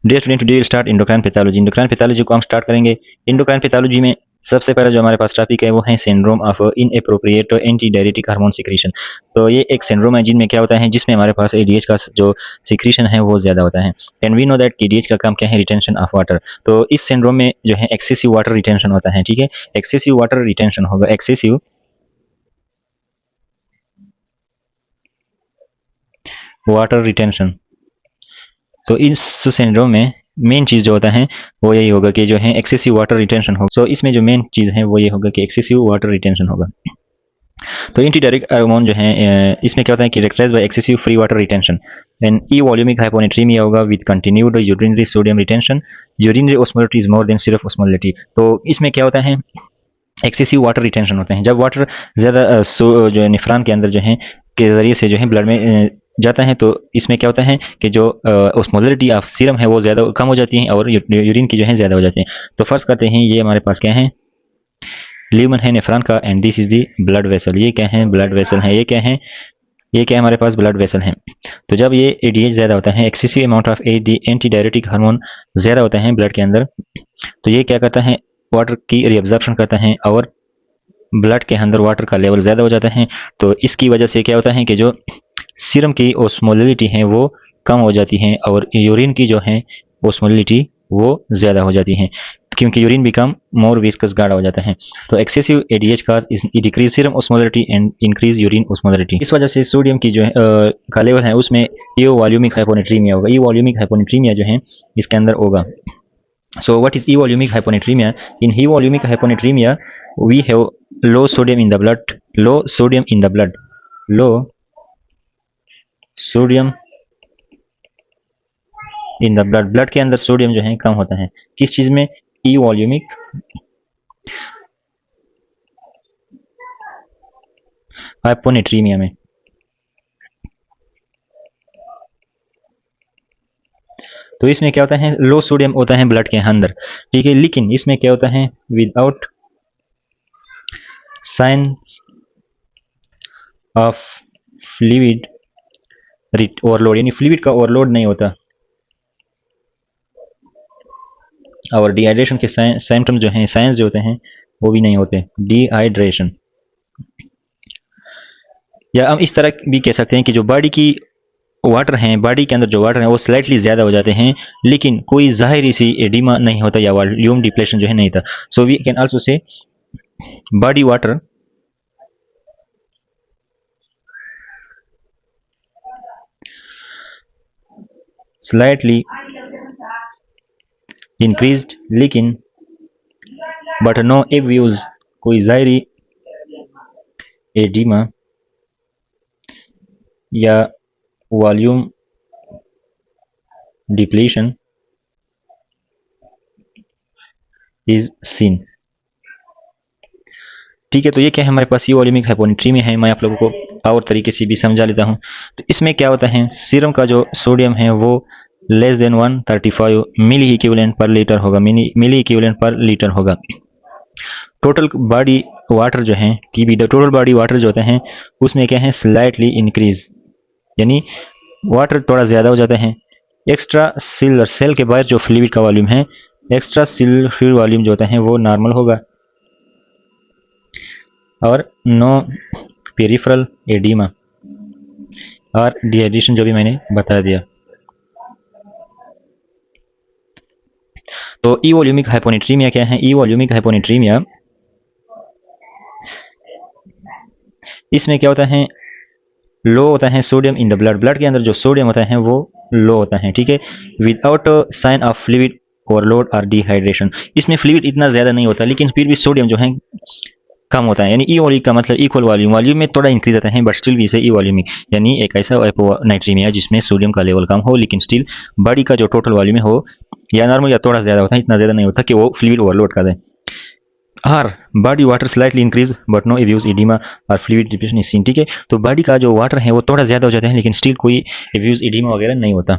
Dear student, today will start endocrine pathology. Endocrine pathology को हम start करेंगे। Endocrine pathology में सबसे पहला जो हमारे पास टॉपिक है वो है syndrome of inappropriate anti diuretic hormone secretion. तो ये एक सिंड्रोम है जिनमें क्या होता है, जिसमें हमारे पास एडीएच का जो सिक्रीशन है वो ज़्यादा होता है। एंड वी नो दैट कि एडीएच का काम क्या है, रिटेंशन ऑफ वाटर। तो इस सिंड्रोम में जो है एक्सेसिव वाटर रिटेंशन होता है। ठीक है, एक्सेसिव वाटर रिटेंशन होगा, एक्सेसिव वाटर रिटेंशन। तो इस सिंड्रोम में मेन चीज़ जो होता है वो यही होगा कि जो है एक्सेसिव वाटर रिटेंशन होगा। सो इसमें जो मेन चीज़ है वो ये होगा कि एक्सेसिव वाटर रिटेंशन होगा। तो एंटी डायरेटिक हार्मोन जो है इसमें क्या होता है कि characterized by excessive free water retention and euvolemic hyponatremia होगा with continued urinary sodium retention. Urinary osmolality is more than सिर्फ ऑस्मोलिटी। तो इसमें क्या होता है, एक्सेसिव वाटर रिटेंशन होते हैं। जब वाटर ज़्यादा जो है निफ्रान के अंदर जो है के ज़रिए से जो है ब्लड में जाता है, तो इसमें क्या होता है कि जो ऑस्मोलरिटी ऑफ सीरम है वो ज़्यादा कम हो जाती है और यूरिन की जो है ज़्यादा हो जाती है। तो फर्स्ट करते हैं, ये हमारे पास क्या है, ल्यूमन है नेफ्रॉन का and this is the blood vessel. ये क्या है, ब्लड वेसल है। ये क्या है, ये क्या है, हमारे पास ब्लड वेसल है। तो जब ये एडीएच ज़्यादा होता है, excessive amount of anti diuretic hormone ज़्यादा होता है ब्लड के अंदर, तो ये क्या करता है, वाटर की रिअब्जॉर्प्शन करता है और ब्लड के अंदर वाटर का लेवल ज़्यादा हो जाता है। तो इसकी वजह से क्या होता है कि जो सीरम की ओस्मोलिटी है वो कम हो जाती है और यूरिन की जो है ओस्मोलिटी वो ज़्यादा हो जाती है, क्योंकि यूरिन बिकम मोर विस्कस, गाढ़ा हो जाता है। तो excessive ADH cause decrease serum osmolality and increase urine osmolality. इस वजह से सोडियम की जो है का लेवल है उसमें ई वॉल्यूमिक हाइपोनेट्रीमिया होगा। ई वॉल्यूमिक हाइपोनेट्रीमिया जो है इसके अंदर होगा। So what is evolumic hyponatremia? In evolumic hyponatremia, we have low sodium in the blood, low sodium in the blood, low sodium in the blood। Blood के अंदर सोडियम जो है कम होता है। किस चीज में, evolumic hyponatremia में। तो इसमें क्या होता है, लो सोडियम होता है ब्लड के अंदर, ठीक है, लेकिन इसमें क्या होता है, without science of fluid overload, यानी फ्लूइड का ओवरलोड नहीं होता। और डिहाइड्रेशन के सिम्टम जो हैं, साइंस जो होते हैं वो भी नहीं होते, डिहाइड्रेशन। या हम इस तरह भी कह सकते हैं कि जो बॉडी की वाटर हैं, बॉडी के अंदर जो वाटर है वो स्लाइटली ज़्यादा हो जाते हैं, लेकिन कोई ज़ाहिरी सी एडिमा नहीं होता या वॉल्यूम डिप्लेशन जो है नहीं था। So we can also say body water slightly increased, लेकिन बट नो एब्यूज, कोई ज़ाहिरी एडिमा या वॉल्यूम डिप्लीशन इज सीन। ठीक है, तो ये क्या है, हमारे पास ये वॉल्यूमिक हाइपोनेट्रीमिया है। मैं आप लोगों को और तरीके से भी समझा लेता हूँ। तो इसमें क्या होता है, सीरम का जो सोडियम है वो लेस देन 135 मिली इक्विवेलेंट पर लीटर होगा, मिली इक्विवेलेंट पर लीटर होगा। टोटल बॉडी वाटर जो है, टीबी टोटल बॉडी वाटर जो होते हैं उसमें क्या है, स्लाइटली इंक्रीज, यानी वाटर थोड़ा ज़्यादा हो जाता है। एक्स्ट्रा सेलुलर, सेल के बाहर जो फ्लूइड का वॉल्यूम है, एक्स्ट्रा सेलुलर फ्लूइड वॉल्यूम जो होता है वो नॉर्मल होगा और नो पेरिफेरल एडिमा और डिहाइड्रेशन जो भी मैंने बता दिया। तो ई वॉल्यूमिक हाइपोनेट्रीमिया क्या है, ई वॉल्यूमिक हाइपोनेट्रीमिया इसमें क्या होता है, लो होता है sodium in the blood, blood के अंदर जो सोडियम होता है वो लो होता है, ठीक है, without sign of fluid overload और डिहाइड्रेशन। इसमें फ्लूइड इतना ज़्यादा नहीं होता, लेकिन फिर भी सोडियम जो है कम होता है, यानी ई वॉल्यूम का मतलब इक्वल वॉल्यूम, वॉल्यूम में थोड़ा इंक्रीज आता है बट स्टिल भी इसे ई वॉल्यूमिक, यानी एक ऐसा हाइपोनाइट्रीमिया जिसमें सोडियम का लेवल कम हो लेकिन स्टिल बॉडी का जो टोटल वॉल्यूम हो या नॉर्मल या थोड़ा ज़्यादा होता है, इतना ज़्यादा नहीं होता कि वो फ्लूइड ओवरलोड कर दे। Are body water slightly increase but no obvious edema और फ्लूइड डिप्लेशन इज सीन। ठीक है, तो बॉडी का जो वाटर है वो थोड़ा ज़्यादा हो जाता है लेकिन स्टिल कोई एब्यूज एडिमा वगैरह नहीं होता।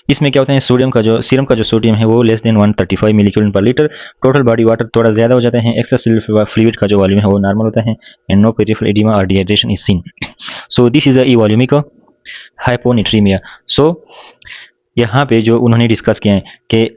इसमें क्या होता है, सोडियम का जो सीरम का जो सोडियम है वो लेस देन 135 मिलीक्यूल पर लीटर। टोटल बॉडी वाटर थोड़ा ज़्यादा हो जाता है। एक्स्ट्रा सेलुलर फ्लूइड का जो वॉल्यूम है वो नॉर्मल होता है एंड नो पेरिफेरल एडिमा और dehydration is seen. So this is the euvolemic hyponatremia. So यहाँ पे जो उन्होंने डिस्कस किया है कि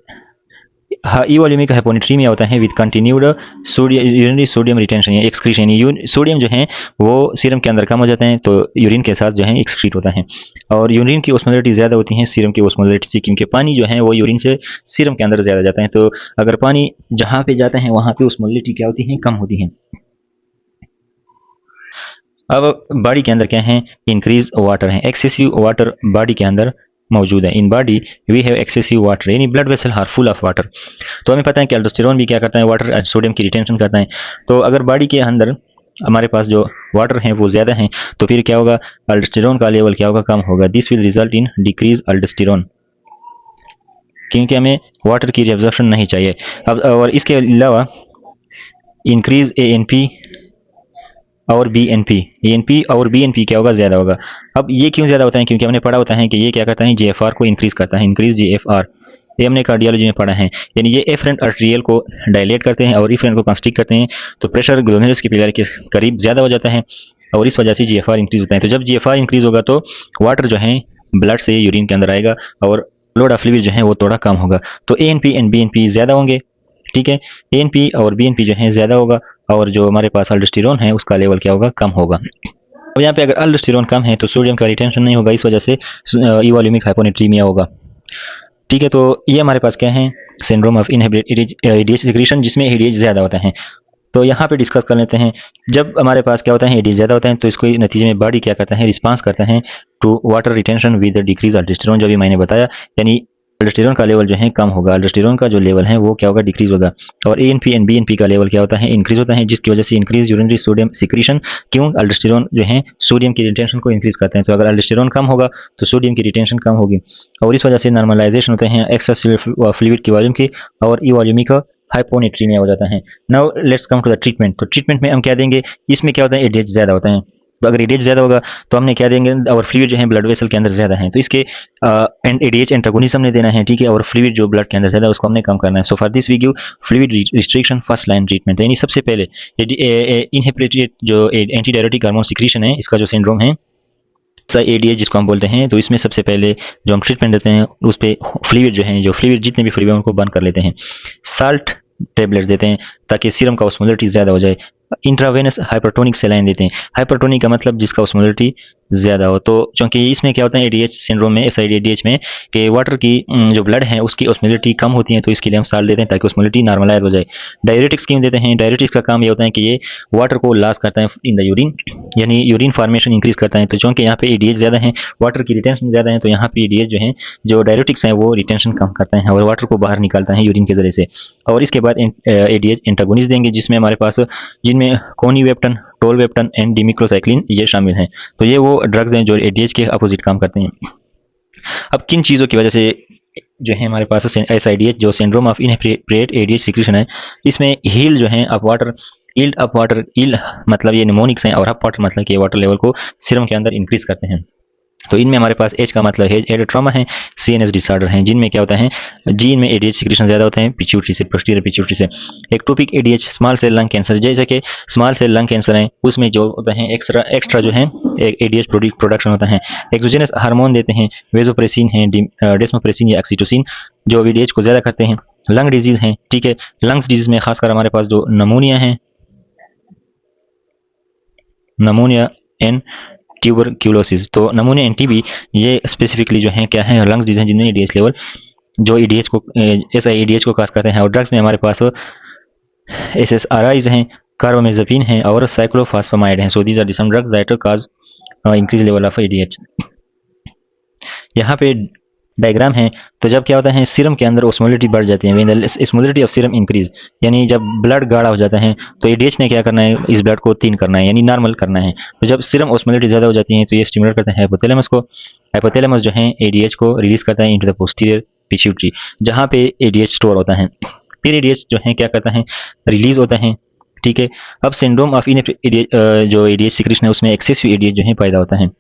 ई वॉल्यूमिक हाइपोनेट्रीमिया होता है with continued urinary sodium retention या एक्सक्रीशन। सोडियम जो है वो सीरम के अंदर कम हो जाते हैं तो यूरिन के साथ जो है एक्सक्रीट होता है, और यूरिन की ओस्मोलरिटी ज़्यादा होती है सीरम की ओस्मोलरिटी से, क्योंकि पानी जो है वो यूरिन से सीरम के अंदर ज़्यादा जाता है। तो अगर पानी जहाँ पे जाता है वहाँ पे ओस्मोलरिटी क्या होती है, कम होती है। अब बॉडी के अंदर क्या है, इंक्रीज वाटर है, एक्सेसिव वाटर बॉडी के अंदर मौजूद है। In body we have excessive water, यानी blood vessel are full of water. तो हमें पता है कि अल्डोस्टेरोन भी क्या करता है, वाटर एंड सोडियम की रिटेंशन करता है। तो अगर बॉडी के अंदर हमारे पास जो वाटर है वो ज़्यादा है तो फिर क्या होगा, अल्डोस्टेरोन का लेवल क्या होगा, कम होगा। This will result in decrease अल्डोस्टेरोन, क्योंकि हमें वाटर की रिएब्जॉर्प्शन नहीं चाहिए। अब और इसके अलावा इंक्रीज ANP और BNP और BNP क्या होगा, ज़्यादा होगा। अब ये क्यों ज़्यादा होता है, क्योंकि हमने पढ़ा होता है कि ये क्या करता है, GFR को इंक्रीज़ करता है, इंक्रीज GFR। ये हमने कार्डियोलॉजी में पढ़ा है, यानी ये एफरेंट आर्टेरियल को डायलेट करते हैं और इफरेंट को कंस्ट्रिक्ट करते हैं, तो प्रेशर ग्लोमेरुलस की पिलरी के करीब ज़्यादा हो जाता है और इस वजह से GFR इंक्रीज होता है। तो जब GFR इंक्रीज होगा तो वाटर जो है ब्लड से यूरिन के अंदर आएगा और लोड ऑफ फ्लूइड जो है वो थोड़ा कम होगा। तो ANP एंड BNP ज़्यादा होंगे, ठीक है। ANP और BNP जो है ज़्यादा होगा और जो हमारे पास अल्डोस्टेरोन है उसका लेवल क्या होगा, कम होगा। अब यहाँ पे अगर अल्डोस्टेरोन कम है तो सोडियम का रिटेंशन नहीं होगा, इस वजह से ई वॉल्यूमिक हाइपोनेट्रीमिया होगा, ठीक है। तो ये हमारे पास क्या है, syndrome of inhibited ADH secretion, जिसमें ADH ज़्यादा होता है। तो यहाँ पे डिस्कस कर लेते हैं, जब हमारे पास क्या होता है, ADH ज़्यादा होता है तो इसको नतीजे में बॉडी क्या करता है, रिस्पांस करता है to water retention with decrease aldosterone, जो भी मैंने बताया, यानी अल्डोस्टेरोन का लेवल जो है कम होगा, अल्डोस्टेरोन का जो लेवल है वो क्या होगा, डिक्रीज होगा। और ANP एंड BNP का लेवल क्या होता है, इंक्रीज होता है, जिसकी वजह से इंक्रीज यूरिनरी सोडियम सिक्रीशन। क्यों, अल्डोस्टेरोन जो है सोडियम की रिटेंशन को इंक्रीज करते हैं, तो अगर अल्डोस्टेरोन कम होगा तो सोडियम की रिटेंशन कम होगी और इस वजह से नॉर्मलाइजेशन होते हैं एक्स्ट्रा फ्लूइड की वॉल्यूम की और ई वॉल्यूमिक हाइपोनेट्रीमिया हो जाता है। Now let's come to the treatment. तो ट्रीटमेंट में हम क्या देंगे, इसमें क्या होता है, ADH ज़्यादा होता है, तो अगर ADH ज़्यादा होगा तो हमने क्या देंगे, और फ्लूइड जो है ब्लड वेसल के अंदर ज़्यादा है तो इसके ADH एंटागोनिज्म हमने देना है, ठीक है, और फ्लूइड जो ब्लड के अंदर ज़्यादा है उसको हमने कम करना है। So for this we give fluid restriction first line treatment, यानी सबसे पहले इनहिबिटेड जो एंटी डायरेटिक हार्मोन सिक्रीशन है, इसका जो सिंड्रोम है ADH जिसको हम बोलते हैं, तो इसमें सबसे पहले जो हम ट्रीटमेंट देते हैं उस पर फ्लूइड जो है, जो फ्लूइड जितने भी फ्लूइड है उनको बंद कर लेते हैं। साल्ट टेबलेट देते हैं ताकि सीरम का ओस्मोलरिटी ज़्यादा हो जाए। इंट्रावेनस हाइपरटोनिक सेलाइन देते हैं, हाइपरटोनिक का मतलब जिसका ओस्मोलरिटी ज़्यादा हो। तो चूंकि इसमें क्या होता है ADH सिंड्रोम में, SID-ADH में, कि वाटर की जो ब्लड है उसकी ओस्मोलरिटी कम होती है, तो इसके लिए हम साल्ट देते हैं ताकि ओस्मोलरिटी नॉर्मलाइज हो जाए। डायरेटिक्स क्यों देते हैं, डायरेटिक्स का काम ये होता है कि ये वाटर को लॉस करता है इन द यूरिन, यानी यूरिन फॉर्मेशन इंक्रीज करता है। तो चूंकि यहाँ पे ADH ज़्यादा है, वाटर की रिटेंशन ज़्यादा है, तो यहाँ पे ADH जो है, जो डायरेटिक्स हैं वो रिटेंशन कम करता है और वाटर को बाहर निकालता है यूरिन के जरिए से। और इसके बाद ADH एंटागोनिस्ट देंगे, जिसमें हमारे पास, जिनमें कोनिवेप्टन, टोलवेप्टन एंड डिमिक्लोसाइक्लिन ये शामिल हैं। तो ये वो ड्रग्स हैं जो ADH के अपोजिट काम करते हैं। अब किन चीज़ों की वजह से जो है हमारे पास SIDH जो syndrome of inhibited ADH secretion है, इसमें हील जो है up water, yield up water, yield मतलब ये निमोनिक्स हैं और अप वाटर मतलब कि वाटर लेवल को सीरम के अंदर इंक्रीज करते हैं। तो इनमें हमारे पास H का मतलब है हेड ट्रॉमा है, CNS डिसऑर्डर हैं, जिनमें क्या होता है, जीन में ADH सिक्रीशन ज़्यादा होते हैं पिट्यूटरी से, पोस्टीरियर पिट्यूटरी से। Ectopic ADH small cell lung cancer, जैसे कि स्मॉल सेल लंग कैंसर है उसमें जो होता है एक्स्ट्रा जो है ADH प्रोडक्शन होता है। एक्सोजेनस हार्मोन देते हैं, वेजोप्रेसिन है, डेस्मोप्रेसिन या ऑक्सीटोसिन, जो ADH को ज़्यादा करते हैं। लंग डिजीज़ हैं, ठीक है, लंग्स डिजीज़ में खासकर हमारे पास जो नमोनिया है, नमोनिया एंड ट्यूबरक्यूलोसिस। तो नमूने NTB ये स्पेसिफिकली जो है क्या है, लंग्स डिजीज हैं जिनमें ADH लेवल, जो ADH को SIADH को काज करते हैं। और ड्रग्स में हमारे पास SSRIs हैं, कार्बामेज़ेपिन हैं और साइक्लोफॉस्फामाइड हैं। So these are some drugs that cause increase level of ADH। यहाँ पे डायग्राम है, तो जब क्या होता है सीरम के अंदर ओस्मोलिटी बढ़ जाती है, ओस्मोलिटी ऑफ सीरम इंक्रीज, यानी जब ब्लड गाढ़ा हो जाता है तो ADH ने क्या करना है, इस ब्लड को तीन करना है, यानी नॉर्मल करना है। तो जब सीरम ओस्मोलिटी ज़्यादा हो जाती है तो ये स्टिमुलेट करते हैं हाइपोथैलेमस को, हाइपोथैलेमस जो है ADH को रिलीज करता है इनटू द पोस्टीरियर पिट्यूटरी, जहाँ पे ADH स्टोर होता है। फिर ADH जो है क्या करता है, रिलीज होता है, ठीक है। अब सिंड्रोम ऑफ जो ADH सिक्रीशन है उसमें एक्सेसिव ADH जो है पैदा होता है।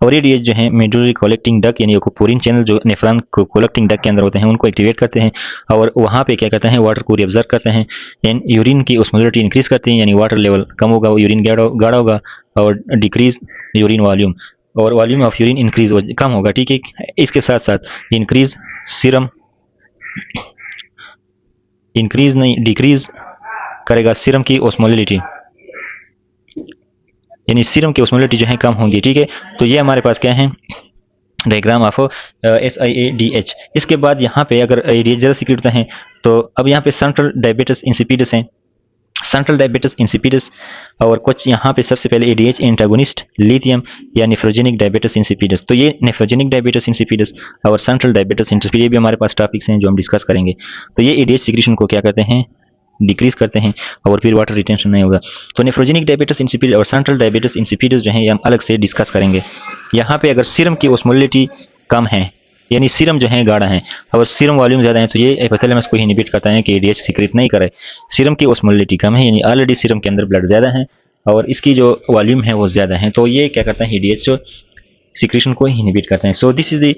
और ADH जो है मेडुलरी कलेक्टिंग डक्ट यानी ओकोपोरिन चैनल जो नेफ्रॉन कलेक्टिंग डक्ट के अंदर होते हैं उनको एक्टिवेट करते हैं और वहाँ पे क्या करते हैं, वाटर को रिअब्जर्व करते हैं, यानी यूरिन की ओस्मोलरिटी इंक्रीज करते हैं, यानी वाटर लेवल कम होगा, यूरिन गाढ़ा होगा और डिक्रीज यूरिन वॉल्यूम। और वॉल्यूम ऑफ यूरिन इंक्रीज कम होगा, ठीक है। इसके साथ साथ इंक्रीज सीरम, इंक्रीज नहीं डिक्रीज करेगा सीरम की ओस्मोलिटी, यानी सीरम की ओस्मोलिटी जो है कम होगी, ठीक है। तो ये हमारे पास क्या है, डायग्राम ऑफ SIADH। इसके बाद यहाँ पे अगर एडीएच ज़्यादा सीक्रेट होता है तो अब यहाँ पे सेंट्रल डायबिटिस इंसिपिडस है, सेंट्रल डायबिटिस इंसिपिडस, और कुछ यहाँ पे सबसे पहले एडीएच एंटागोनिस्ट लिथियम या नेफ्रोजेनिक डायबिटिस इंसिपिडस। तो ये नेफ्रोजेनिक डायबिटिस इंसिपिडस और सेंट्रल डायबिटिस इंसिपिडस, ये भी हमारे पास टॉपिक्स हैं जो हम डिस्कस करेंगे। तो ये एडीएच सिक्रेशन को क्या करते हैं, डिक्रीज करते हैं, और फिर वाटर रिटेंशन नहीं होगा। तो नेफ्रोजेनिक डायबिटिस इंसिपिडस और सेंट्रल डायबिटिस इंसिपिडस जो है ये हम अलग से डिस्कस करेंगे। यहाँ पे अगर सीरम की ओस्मोलिटी कम है, यानी सीरम जो है गाढ़ा है और सीरम वॉल्यूम ज़्यादा है, तो ये हाइपोथैलेमस को इनहिबिट करता है कि एडीएच सीक्रेट नहीं करे। सीरम की ओस्मोलिटी कम है, यानी ऑलरेडी सीरम के अंदर ब्लड ज़्यादा है और इसकी जो वॉल्यूम है वो ज़्यादा है, तो ये क्या करता है, एडीएच सीक्रेशन को इनहिबिट करते हैं। सो this is the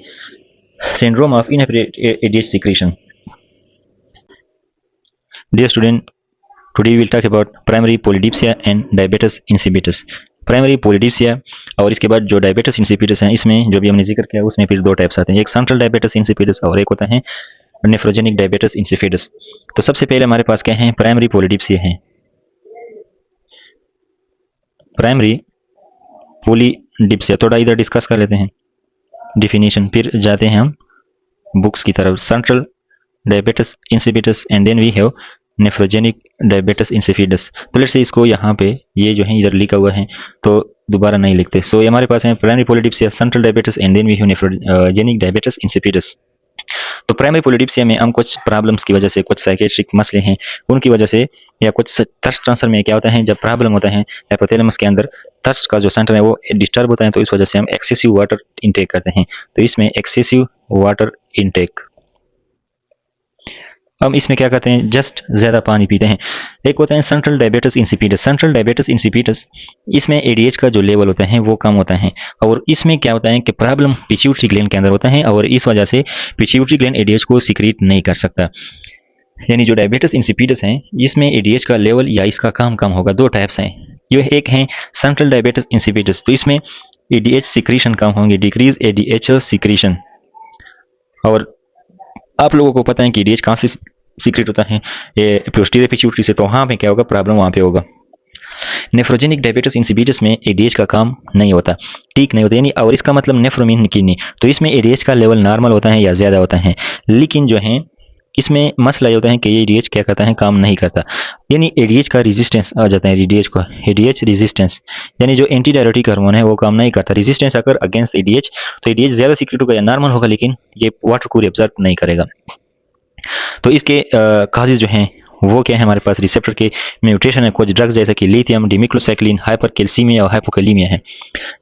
syndrome of inhibited ADH secretion. Dear student, today we will talk about primary polydipsia and diabetes insipidus. Primary polydipsia और इसके बाद जो डायबिटिस इंसिपिडस है, इसमें जो भी हमने जिक्र किया उसमें फिर दो टाइप्स आते हैं, एक सेंट्रल डायबिटिस इंसिपिडस और एक होता है नेफ्रोजेनिक डायबिटिस इंसिपिडस। तो सबसे पहले हमारे पास क्या है, प्राइमरी पोलिडिप्सिया है। प्राइमरी पोलिडिप्सिया थोड़ा इधर डिस्कस कर लेते हैं डिफिनीशन, फिर जाते हैं हम बुक्स की तरफ। Central diabetes insipidus and then we have nephrogenic diabetes insipidus. तो लेट्स से इसको यहाँ पे ये जो है इधर लिखा हुआ है तो दोबारा नहीं लिखते। सो ये हमारे पास है primary polydipsia, central diabetes and then we have nephrogenic diabetes insipidus. तो प्राइमरी पोलिडिप्सिया में हम कुछ प्रॉब्लम्स की वजह से, कुछ साइकेट्रिक मसले हैं उनकी वजह से, या कुछ थर्स्ट ट्रांसफर में क्या होता है, जब प्रॉब्लम होता है हाइपोथैलेमस के अंदर थर्स्ट का जो सेंटर है वो डिस्टर्ब होता है, तो इस वजह से हम एक्सेसिव वाटर इनटेक करते हैं। तो इसमें एक्सेसिव वाटर इनटेक, हम इसमें क्या करते हैं, जस्ट ज़्यादा पानी पीते हैं। एक होता है central diabetes insipidus. Central diabetes insipidus, इसमें एडीएच का जो लेवल होता है वो कम होता है, और इसमें क्या होता है कि प्रॉब्लम पिट्यूटरी ग्लैंड के अंदर होता है, और इस वजह से पिट्यूटरी ग्लैंड एडीएच को सीक्रेट नहीं कर सकता। यानी जो डायबिटिस इंसिपिडस है इसमें एडीएच का लेवल या इसका काम कम होगा। दो टाइप्स हैं, ये एक है सेंट्रल डायबिटिस इंसिपिडस, तो इसमें एडीएच सीक्रेशन कम होंगे, डिक्रीज एडीएच सीक्रेशन। और आप लोगों को पता है कि एडीएच कहाँ से सीक्रेट होता है, ये पोस्टीरियर पिट्यूटरी से, तो वहाँ पे क्या होगा, प्रॉब्लम वहाँ पे होगा। नेफ्रोजेनिक डायबिटिस इंसिपिडस में एडीएच का काम नहीं होता, ठीक नहीं होता, यानी और इसका मतलब नेफ्रो मीन किडनी, तो इसमें एडीएच का लेवल नॉर्मल होता है या ज़्यादा होता है। लेकिन जो है इसमें मसला ये होता है कि ये एडीएच क्या करता है, काम नहीं करता, यानी एडीएच का रेजिस्टेंस आ जाता है। एडीएच का एडीएच रेजिस्टेंस, यानी जो एंटी डायरेटिक हार्मोन है वो काम नहीं करता। रेजिस्टेंस अगर अगेंस्ट एडीएच, तो एडीएच ज़्यादा सीक्रेट होगा या नॉर्मल होगा, लेकिन ये वाटर को एब्जॉर्ब नहीं करेगा। तो इसके काजेज जो हैं वो क्या है, हमारे पास रिसेप्टर के म्यूटेशन है, कुछ ड्रग्स जैसे कि लिथियम, डिमिक्लोसाइक्लिन, हाइपरकैल्सीमिया और हाइपोकैलीमिया है,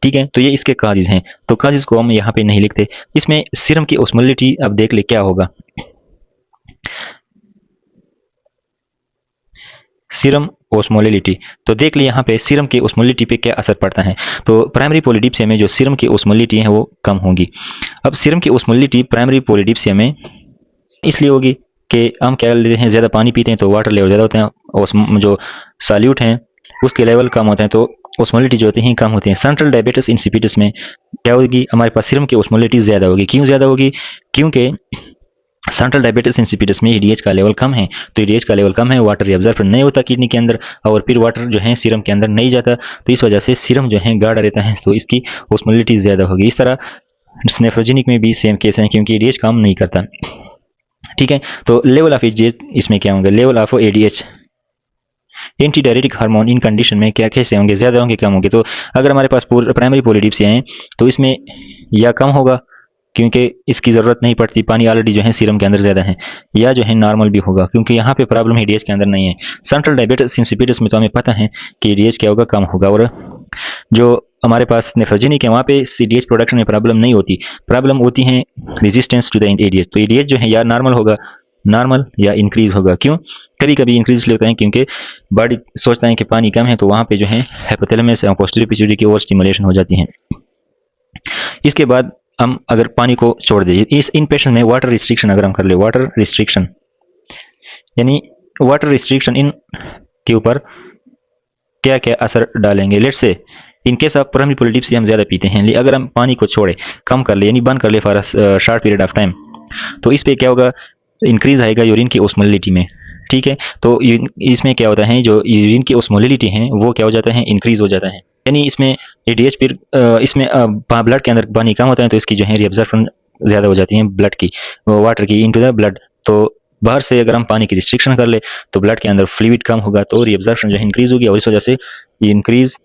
ठीक है। तो ये इसके काजेज हैं, तो काजेज को हम यहाँ पे नहीं लिखते। इसमें सीरम की ओस्मोलिटी अब देख ले क्या होगा, सीरम ओस्मोलिटी, तो देख ले यहाँ पे सीरम की ओस्मोलिटी पे क्या असर पड़ता है। तो प्राइमरी पोलिडिप्सिया में जो सीरम की ओस्मोलिटी है वो कम होगी। अब सीरम की ओस्मोलिटी प्राइमरी पोलिडिप्सिया में इसलिए होगी कि हम क्या लेते हैं, ज़्यादा पानी पीते हैं तो वाटर लेवल ज़्यादा होते हैं, जो सॉल्यूट हैं उसके लेवल कम होते हैं, तो ओस्मोलिटी जो होती हैं कम होती हैं। सेंट्रल डायबिटिस इंसिपिडस में क्या होगी, हमारे पास सीरम की ओस्मोलिटी ज़्यादा होगी। क्यों ज़्यादा होगी, क्योंकि सेंट्रल डायबिटिस इंसिपिडस में एडीएच का लेवल कम है, तो एडीएच का लेवल कम है, वाटर एब्जॉर्ब नहीं होता किडनी के अंदर, और फिर वाटर जो है सीरम के अंदर नहीं जाता, तो इस वजह से सीरम जो है गाढ़ा रहता है, तो इसकी ओस्मोलिटी ज़्यादा होगी। इस तरह नेफ्रोजेनिक में भी सेम केस है, क्योंकि एडीएच काम नहीं करता, ठीक है। तो लेवल ऑफ एडीएच इसमें क्या होंगे, level of ADH anti diuretic hormone in condition में क्या कैसे होंगे, ज़्यादा होंगे कम होंगे। तो अगर हमारे पास प्राइमरी पोलिडिप्सिया हैं तो इसमें या कम होगा क्योंकि इसकी ज़रूरत नहीं पड़ती, पानी ऑलरेडी जो है सीरम के अंदर ज़्यादा है, या जो है नॉर्मल भी होगा क्योंकि यहाँ पे प्रॉब्लम एडीएच के अंदर नहीं है। सेंट्रल डायबिटिस इंसिपिडस में तो हमें पता है कि एडीएच क्या होगा, कम होगा। और जो हमारे पास नेफ्रोजेनिक है वहाँ पे एडीएच प्रोडक्शन में प्रॉब्लम नहीं होती, प्रॉब्लम होती है रेजिस्टेंस टू द एडीएच। तो एडीएच जो है या नॉर्मल होगा, नॉर्मल या इंक्रीज होगा। क्यों, कभी कभी इंक्रीज इसलिए होता है क्योंकि बॉडी सोचता है कि पानी कम है, तो वहाँ पे जो है हाइपोथैलेमस और पोस्टीरियर पिट्यूटरी की ओवर स्टिमुलेशन हो जाती है। इसके बाद हम अगर पानी को छोड़ दें, इस इन पेशेंट में वाटर रिस्ट्रिक्शन अगर हम कर ले, वाटर रिस्ट्रिक्शन यानी वाटर रिस्ट्रिक्शन इन के ऊपर क्या क्या असर डालेंगे। Let's say in case of primary polydipsia हम ज़्यादा पीते हैं, अगर हम पानी को छोड़े, कम कर ले, यानी बंद कर ले for short period of time, तो इस पर क्या होगा, इंक्रीज आएगा यूरिन की ओस्मोलिटी में। ठीक है, तो इसमें क्या होता है, जो यूरिन की ओस्मोलिटी है वो क्या हो जाता है, इंक्रीज हो जाता है, यानी इसमें एडीएच फिर इसमें ब्लड के अंदर पानी कम होता है तो इसकी जो है रिएब्जॉर्प्शन ज़्यादा हो जाती है ब्लड की, वाटर की इनटू द ब्लड। तो बाहर से अगर हम पानी की रिस्ट्रिक्शन कर ले तो ब्लड के अंदर फ्लूइड कम होगा, तो रिएब्जॉर्प्शन जो है इंक्रीज होगी, और इस वजह से इंक्रीज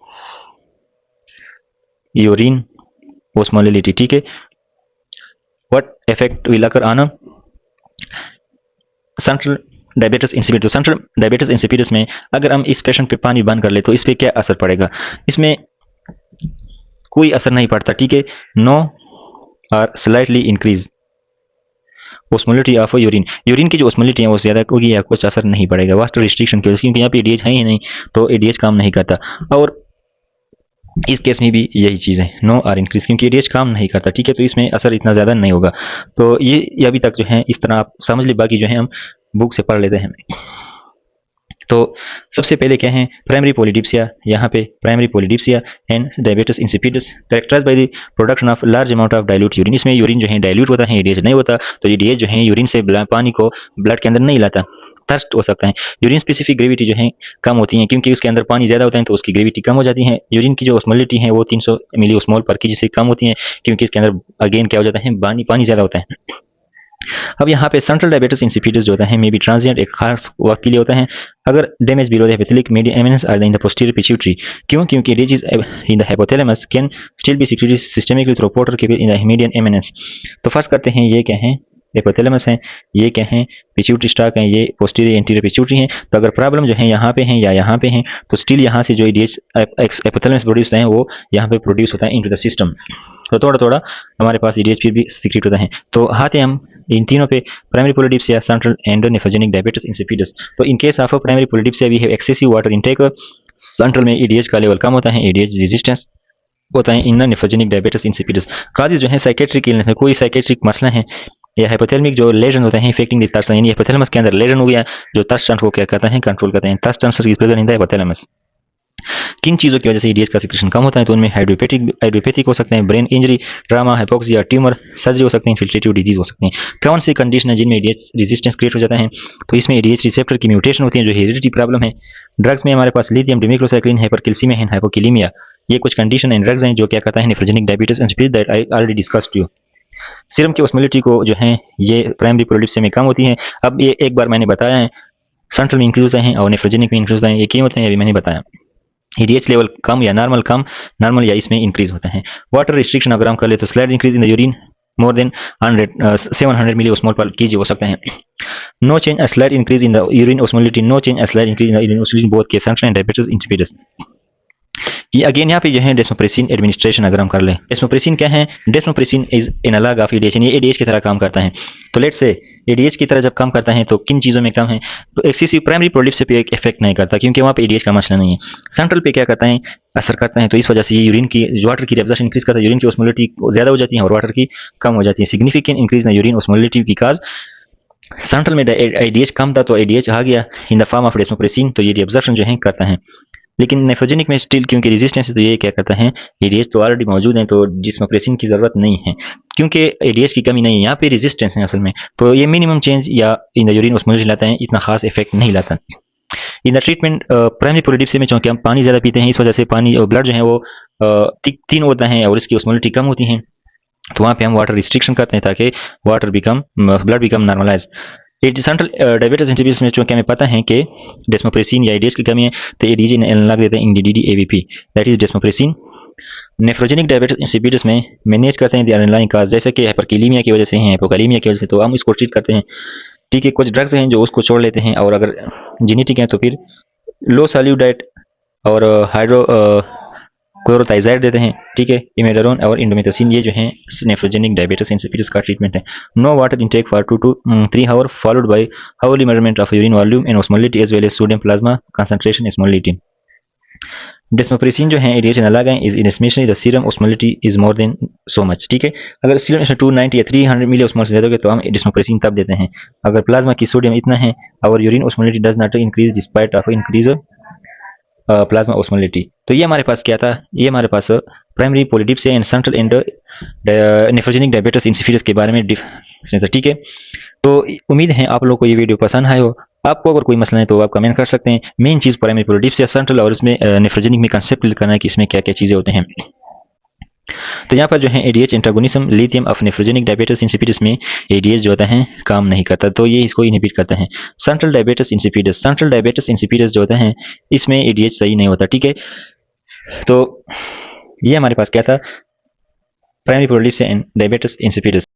यूरिन ओस्मोलिटी। ठीक है, what effect will occur on central diabetes insipidus. तो सेंट्रल डायबिटीज इंसिपिडस में अगर हम इस पेशेंट पे पानी बंद कर ले तो इस पर क्या असर पड़ेगा, इसमें कोई असर नहीं पड़ता। ठीक है, नो और slightly increase osmolality of urine, urine की जो ओस्मोलिटी है वो ज़्यादा होगी या कुछ असर नहीं पड़ेगा वाटर रिस्ट्रिक्शन की वजह से, क्योंकि यहाँ पे एडीएच है ही नहीं, तो एडीएच काम नहीं करता। और इस केस में भी यही चीज़ है, नो आर इंक्रीज, क्योंकि एडीएच काम नहीं करता। ठीक है, तो इसमें असर इतना ज़्यादा नहीं होगा। तो ये अभी तक जो है इस तरह आप समझ ले, बाकी जो है हम बुक से पढ़ लेते हैं। तो सबसे पहले क्या है, प्राइमरी पोलिटिप्सिया, यहाँ पे primary polydipsia and diabetes insipidus characterize by the production of large amount of dilute urine. इसमें यूरिन जो है डाइल्यूट होता है, एडीएच नहीं होता, तो एडीएच जो है यूरिन से पानी को ब्लड के अंदर नहीं लाता, थर्स्ट हो सकता है। यूरिन स्पेसिफिक ग्रेविटी जो है कम होती है, क्योंकि उसके अंदर पानी ज़्यादा होता है तो उसकी ग्रेविटी कम हो जाती है। यूरिन की जो ओस्मोलिटी है वो 300 मिली ओस्मोल पर केजी से कम होती है, क्योंकि इसके अंदर अगेन क्या हो जाता है, पानी ज़्यादा होता है। अब यहाँ पे सेंट्रल डायबिटीज इंसिपिडस जो होता है मे बी ट्रांजिएंट, एक खास वक्त के लिए होता है। अगर damage below the hypothalamic median eminence or in the posterior pituitary, क्यों, क्योंकि disease in the hypothalamus can still be secreted systemically through portal cable in the median eminence. तो फर्स्ट करते हैं, ये क्या है, हाइपोथैलेमस है, ये क्या है, पिट्यूटरी स्टाक है, ये पोस्टीरियर एंटीरियर पिट्यूटरी है। तो अगर प्रॉब्लम जो है यहाँ पे है या यहाँ पे है, तो स्टिल यहाँ से जो एडीएच हाइपोथैलेमस प्रोड्यूस है वो यहाँ पे प्रोड्यूस होता है इनटू द सिस्टम, तो थोड़ा थोड़ा हमारे पास एडीएच फिर भी सीक्रेट होता है। तो आते हम इन तीनों पे, primary polydipsia, central and nephrogenic diabetes insipidus. तो in case of primary polydipsia we have excessive water intake, central में एडीएच का लेवल कम होता है, एडीएच रेजिस्टेंस होता है in nephrogenic diabetes insipidus. Causes जो है साइकेट्रिक इलनेस है, कोई साइकेट्रिक मसला है, या हाइपोथैलेमिक जो लेजन होते हैं इफेक्टिंग द थर्स्ट, यानी हाइपोथैलेमस के अंदर लेजन हो गया जो थर्स्ट को क्या कहता है, कंट्रोल करते हैं। Thirst sensor is present in the hypothalamus. किन चीज़ों की वजह से एडीएच का सिक्रेशन कम होता है, तो उनमें हाइड्रोपैथिक हो सकते हैं, brain injury, trauma, hypoxia, tumour, surgery हो सकते हैं, इन्फिल्ट्रेटिव डिजीज हो सकते हैं। कौन सी कंडीशन है जिनमें एडीएच रेजिस्टेंस क्रिएट हो जाता है, तो इसमें एडीएच रिसेप्टर की म्यूटेशन होती है जो हेरिडिटी प्रॉब्लम है। ड्रग्स में हमारे पास लिथियम डिमेक्लोसाइक्लिन, हाइपरकैल्सीमिया एंड हाइपोकैलीमिया, ये कुछ कंडीशन एंड ड्रग्स हैं जो क्या कहता है nephrogenic diabetes insipidus that I already discussed you. Serum की ओस्मोलिटी को जो है ये प्राइमरी पोलिटिप्सिया में कम होती है। अब ये एक बार मैंने बताया है, सेंट्रल में इंक्रीज होते हैं और नेफ्रोजेनिक में इंक्रीज होते हैं, ये क्यों होते हैं अभी मैंने बताया। एडीएच लेवल कम या नॉर्मल या इसमें इंक्रीज होता है। वाटर रिस्ट्रिक्शन अगर हम कर ले तो slight increase in the urine more than 700 milliosmol पर केजी हो सकता है। No change, slight increase in the urine osmolality, no change, slight increase in the urine osmolality both के सेंट्रल एंड डायबिटीज इंसिपिडस। ये again यहाँ पे जो है डेस्मोप्रेसिन एडमिनिस्ट्रेशन अगर हम कर ले, डेस्मोप्रेसिन क्या है, desmopressin is analog of ADH, ये एडीएच की तरह काम करता है। तो लेट्स से एडीएच की तरह जब काम करता है तो किन चीज़ों में कम है, तो एक्सेसिव प्राइमरी पोलिटिप्सिया पे एक इफेक्ट नहीं करता, क्योंकि वहाँ पे एडीएच का मसला नहीं है। सेंट्रल पे क्या करता है, असर करता है, तो इस वजह से ये यूरिन की वाटर की एब्जॉर्प्शन इंक्रीज करता है, यूरिन की ओस्मोलिटी ज़्यादा हो जाती है और वाटर की कम हो जाती है। Significant increase in urine osmolality because central में एडीएच कम था तो एडीएच आ गया in the form of desmopressin, तो ये एब्जॉर्प्शन जो है करता है। लेकिन नेफ्रोजेनिक में स्टिल क्योंकि रेजिस्टेंस है तो ये क्या करता है, एडीएच तो ऑलरेडी मौजूद है तो डेस्मोप्रेसिन की ज़रूरत नहीं है, क्योंकि एडीएच की कमी नहीं है, यहाँ पे रेजिस्टेंस है असल में, तो ये मिनिमम चेंज या इन द यूरिन ओस्मोलिटी लाता है, इतना खास इफेक्ट नहीं लाता। इन द ट्रीटमेंट प्राइमरी पोलिटिप्सिया में चूँकि हम पानी ज़्यादा पीते हैं, इस वजह से पानी और ब्लड जो है वो तीन होता है और इसकी ओस्मोलिटी कम होती है, तो वहाँ पे हम वाटर रिस्ट्रिक्शन करते हैं ताकि blood become normalize. Central diabetes insipidus में चूँकि हमें पता है कि डेस्मोप्रेसिन या एडीएच की कमी है, तो एडीजी लग देते हैं इंडीडी AVP, that is desmopressin. Nephrogenic diabetes insipidus में मैनेज करते हैं द अंडरलाइंग काज, जैसे कि हाइपरकैलीमिया की वजह से है, हाइपोकैलीमिया की वजह से, तो हम इसको ट्रीट करते हैं। ठीक है, कुछ ड्रग्स हैं जो उसको छोड़ लेते हैं, और अगर जेनेटिक है तो फिर लो सॉल्यूट डाइट और हाइड्रो क्लोरोथाइजाइड देते हैं। ठीक है, इमेडारोन और इंडोमेथासिन, ये जो है नेफ्रोजेनिक डायबिटीज इंसिपिडस का ट्रीटमेंट है। No water intake for 2 to 3 hour followed by hourly measurement of urine volume and osmolality as well as sodium plasma concentration osmolality. Desmopressin जो है एडीएच एनालॉग है, इज इनस्मिशनली the serum osmolality is more than so much. ठीक है, अगर serum 290 या 300 मिली ओस्मोल से ज़्यादा हो तो हम डेस्मोप्रेसिन तब देते हैं। अगर प्लाज्मा की सोडियम इतना है और urine osmolality does not increase despite of increase plasma osmolality. तो ये हमारे पास क्या था, ये हमारे पास primary polydipsia and central and nephrogenic diabetes insipidus के बारे में था। ठीक है, तो उम्मीद है आप लोग को ये वीडियो पसंद आए हो। आपको अगर कोई मसला है तो आप कमेंट कर सकते हैं। मेन चीज़ प्राइमरी पॉलीडिप्सिया सेंट्रल और उसमें नेफ्रोजेनिक में कंसेप्ट क्लियर करना है कि इसमें क्या क्या चीज़ें होते हैं। तो यहाँ पर जो है ADH antagonism lithium of nephrogenic diabetes insipidus में एडीएच जो होता है काम नहीं करता, तो ये इसको इनहिबिट करता है। Central diabetes insipidus, central diabetes insipidus जो होता है इसमें एडीएच सही नहीं होता। ठीक है, तो ये हमारे पास क्या था, primary polydipsia and diabetes insipidus.